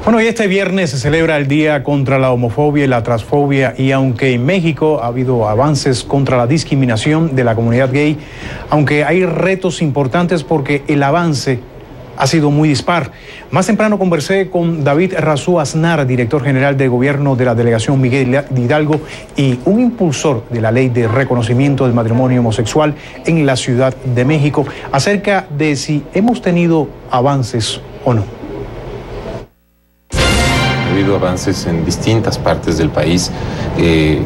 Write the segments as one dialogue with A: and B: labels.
A: Bueno, y este viernes se celebra el Día contra la Homofobia y la Transfobia, y aunque en México ha habido avances contra la discriminación de la comunidad gay, aunque hay retos importantes porque el avance ha sido muy dispar. Más temprano conversé con David Razú Aznar, director general de gobierno de la delegación Miguel Hidalgo y un impulsor de la ley de reconocimiento del matrimonio homosexual en la Ciudad de México, acerca de si hemos tenido avances o no.
B: Ha habido avances en distintas partes del país,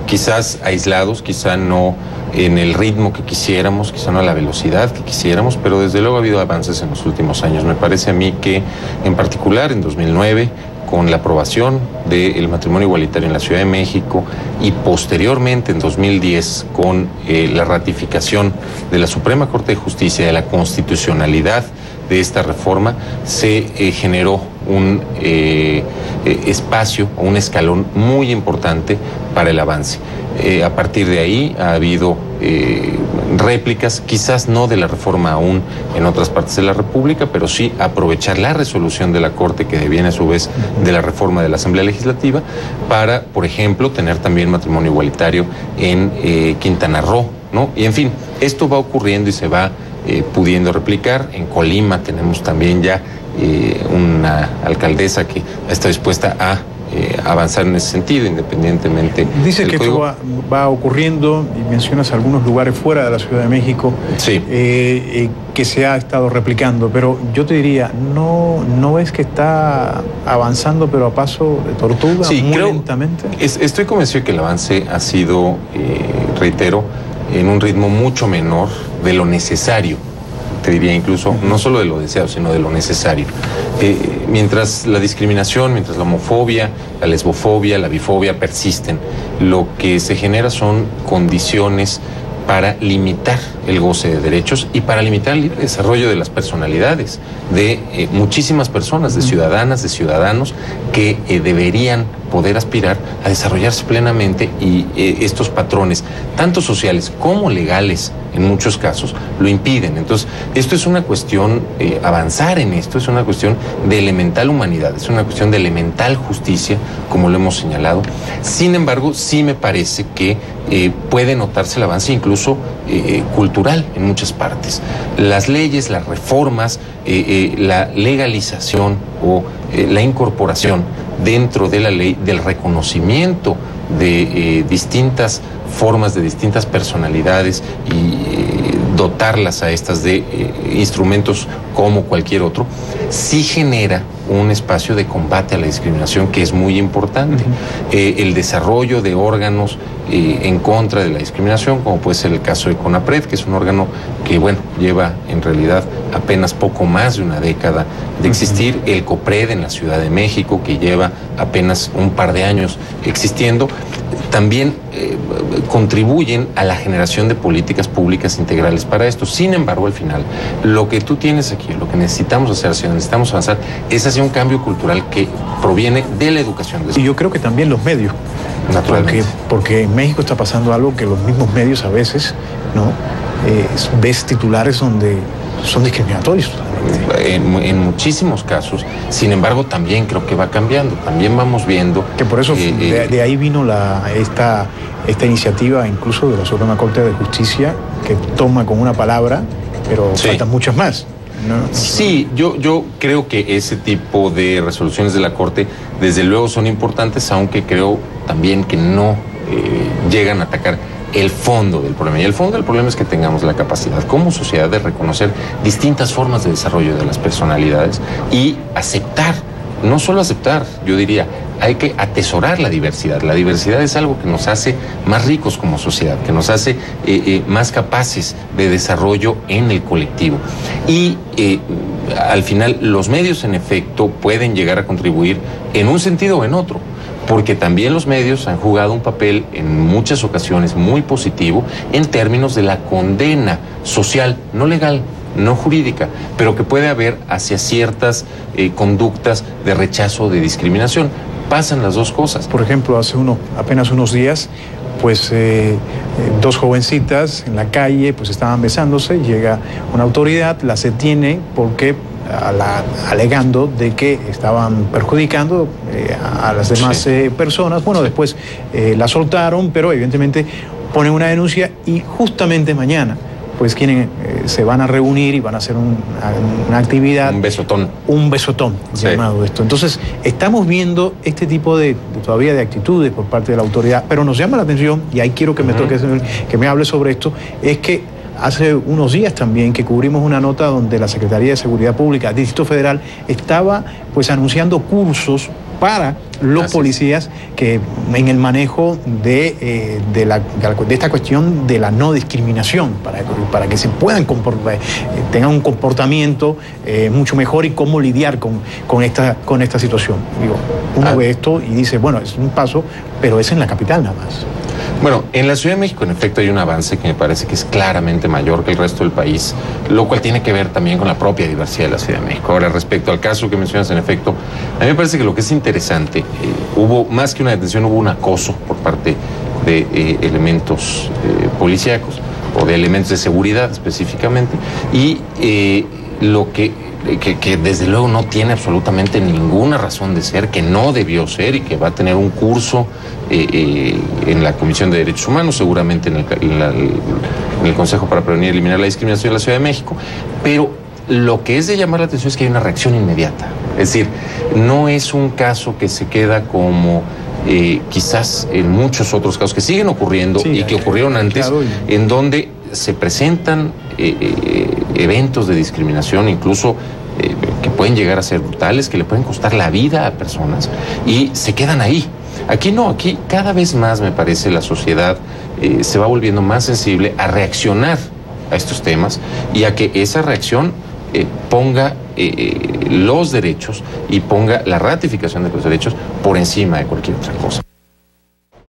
B: quizás aislados, quizá no en el ritmo que quisiéramos, quizá no a la velocidad que quisiéramos, pero desde luego ha habido avances en los últimos años. Me parece a mí que, en particular en 2009, con la aprobación del matrimonio igualitario en la Ciudad de México y posteriormente en 2010 con la ratificación de la Suprema Corte de Justicia de la constitucionalidad de esta reforma, se generó un espacio o un escalón muy importante para el avance. A partir de ahí ha habido réplicas, quizás no de la reforma aún en otras partes de la República, pero sí aprovechar la resolución de la Corte, que deviene a su vez de la reforma de la Asamblea Legislativa, para, por ejemplo, tener también matrimonio igualitario en Quintana Roo, ¿no? Y en fin, esto va ocurriendo y se va pudiendo replicar. En Colima tenemos también ya una alcaldesa que está dispuesta a avanzar en ese sentido, independientemente.
A: Dice que esto va ocurriendo, y mencionas algunos lugares fuera de la Ciudad de México, sí, que se ha estado replicando, pero yo te diría, ¿no es que está avanzando pero a paso de tortuga, sí, muy lentamente?
B: Estoy convencido de que el avance ha sido, reitero, en un ritmo mucho menor de lo necesario, te diría incluso, no solo de lo deseado, sino de lo necesario. Mientras la discriminación, mientras la homofobia, la lesbofobia, la bifobia persisten, lo que se genera son condiciones para limitar el goce de derechos y para limitar el libre desarrollo de las personalidades de muchísimas personas, de ciudadanas, de ciudadanos, que deberían poder aspirar a desarrollarse plenamente, y estos patrones, tanto sociales como legales, en muchos casos, lo impiden. Entonces, esto es una cuestión, avanzar en esto es una cuestión de elemental humanidad, es una cuestión de elemental justicia, como lo hemos señalado. Sin embargo, sí me parece que puede notarse el avance incluso cultural en muchas partes. Las leyes, las reformas, la legalización o la incorporación dentro de la ley del reconocimiento de distintas formas, de distintas personalidades, y dotarlas a estas de instrumentos como cualquier otro, sí genera un espacio de combate a la discriminación que es muy importante. El desarrollo de órganos en contra de la discriminación, como puede ser el caso de CONAPRED, que es un órgano que, bueno, lleva en realidad apenas poco más de una década de existir. El COPRED en la Ciudad de México, que lleva apenas un par de años existiendo, también contribuyen a la generación de políticas públicas integrales para esto. Sin embargo, al final, lo que tú tienes aquí, lo que necesitamos hacer, hacia donde necesitamos avanzar, es hacia un cambio cultural que proviene de la educación.
A: Y yo creo que también los medios.
B: Naturalmente.
A: Porque en México está pasando algo que los mismos medios a veces, ¿no? Ves titulares donde son discriminatorios.
B: En muchísimos casos. Sin embargo, también creo que va cambiando. También vamos viendo
A: que por eso de ahí vino esta iniciativa, incluso de la Suprema Corte de Justicia, que toma con una palabra, pero sí, faltan muchas más.
B: Sí, yo creo que ese tipo de resoluciones de la Corte desde luego son importantes, aunque creo también que no llegan a atacar el fondo del problema. Y el fondo del problema es que tengamos la capacidad como sociedad de reconocer distintas formas de desarrollo de las personalidades y aceptar, no solo aceptar, yo diría, hay que atesorar la diversidad. La diversidad es algo que nos hace más ricos como sociedad, que nos hace más capaces de desarrollo en el colectivo. Y al final los medios, en efecto, pueden llegar a contribuir en un sentido o en otro, porque también los medios han jugado un papel en muchas ocasiones muy positivo en términos de la condena social, no legal, no jurídica, pero que puede haber hacia ciertas conductas de rechazo o de discriminación. Pasan las dos cosas.
A: Por ejemplo, hace apenas unos días, pues dos jovencitas en la calle pues estaban besándose, llega una autoridad, las detiene porque alegando de que estaban perjudicando a las demás personas. Bueno, después la soltaron, pero evidentemente ponen una denuncia y justamente mañana pues se van a reunir y van a hacer una actividad.
B: Un besotón.
A: Un besotón, llamado esto. Entonces, estamos viendo este tipo todavía de actitudes por parte de la autoridad, pero nos llama la atención, y ahí quiero que me toque, que me hable sobre esto, es que hace unos días también que cubrimos una nota donde la Secretaría de Seguridad Pública del Distrito Federal estaba pues anunciando cursos para los policías que en el manejo de esta cuestión de la no discriminación, para que se puedan tengan un comportamiento mucho mejor y cómo lidiar con esta situación. Digo, uno ve esto y dice, bueno, es un paso, pero es en la capital nada más.
B: Bueno, en la Ciudad de México, en efecto, hay un avance que me parece que es claramente mayor que el resto del país, lo cual tiene que ver también con la propia diversidad de la Ciudad de México. Ahora, respecto al caso que mencionas, en efecto, a mí me parece que lo que es interesante, hubo más que una detención, hubo un acoso por parte de elementos policíacos o de elementos de seguridad específicamente, y lo que desde luego no tiene absolutamente ninguna razón de ser, que no debió ser y que va a tener un curso en la Comisión de Derechos Humanos, seguramente en el Consejo para Prevenir y Eliminar la Discriminación en la Ciudad de México, pero lo que es de llamar la atención es que hay una reacción inmediata. Es decir, no es un caso que se queda como quizás en muchos otros casos que siguen ocurriendo y que ocurrieron antes, en donde se presentan eventos de discriminación, incluso que pueden llegar a ser brutales, que le pueden costar la vida a personas, y se quedan ahí. Aquí no, aquí cada vez más me parece la sociedad se va volviendo más sensible a reaccionar a estos temas y a que esa reacción ponga los derechos y ponga la ratificación de los derechos por encima de cualquier otra cosa.